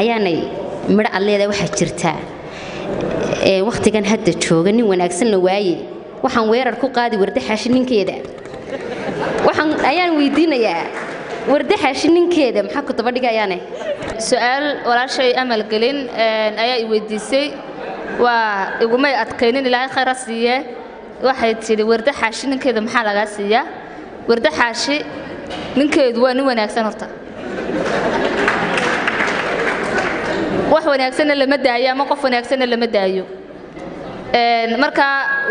ayaanay midho alleeda waxa jirta waqtigan hadda jooga nin wanaagsan la waaye waxaan weerar ku qaadi warda xaashininkeeda waxaan ayaan weydiinayaa warda xaashininkeeda maxaa ku dabadhigayaane su'aal walaashay amal gelin ayaa I weydiisay waa igumay adkaynin ilaahay khayr siiye waxay tiri warda xaashininkeeda maxaa laga siiyaa warda xaashi ninkeedu waa nin wanaagsan horta wax wanaagsan lama daayo ama qof wanaagsan lama daayo marka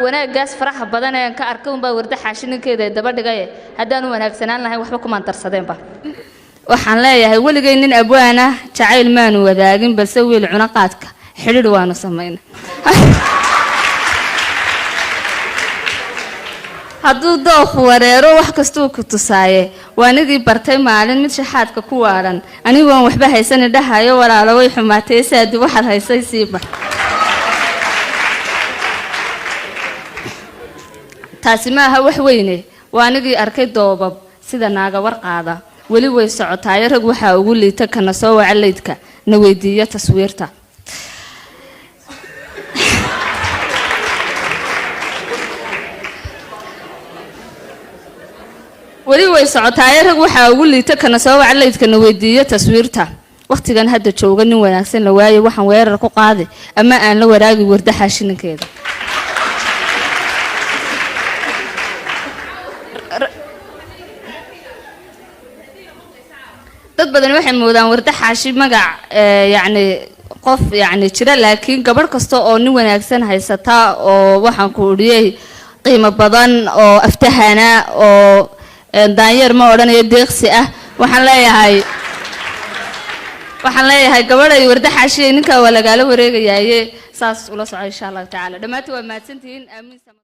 wanaagaas faraha badan ee ka arkay baa warda xaashininkeeda daba dhigay hadaan wanaagsanaan lahayn waxba kuma tarsadeenba waxaan leeyahay waligay nin abwaana jacayl maan wadaagin balse wiil cuna qaadka xiriir waanu sameeyna hadduu dooq wareero wax kasta ku tusaaye waanigii bartay maalin mid shaxaadka ku waaran anigu aan waxba haysan dhahayo walaalo way xumaatay saad waxaad haysay siiba taasi ma aha wax weyne waanigii arkay doobab sida naaga warqaada wali way socotaay rag waxa ugu liita kana soo wacaleydka na weydiiyo taswiirta wali way socotaay rag waxa ugu liita kana soo wacaleydka na weydiiyo taswiirta waqtigan hadda jooga nin wanaagsan la waaye waxaan weerar ku qaaday ama aan la waraagi warda xaashininkeeda dad badan waxay moodaan warda xaashi magac yani qof yani jira laakiin gabar kasta oo nin wanaagsan haysata oo waxaan ku uriyay qiimo badan oo aftahana oo daanyeer ma odhanayo deeqsi ah waxaan leeyahay gabadhay warda xaashi ninka waa lagaala wareegayay saas ula socod insha Allah taala dhamaantii waa mahadsantihiin aamin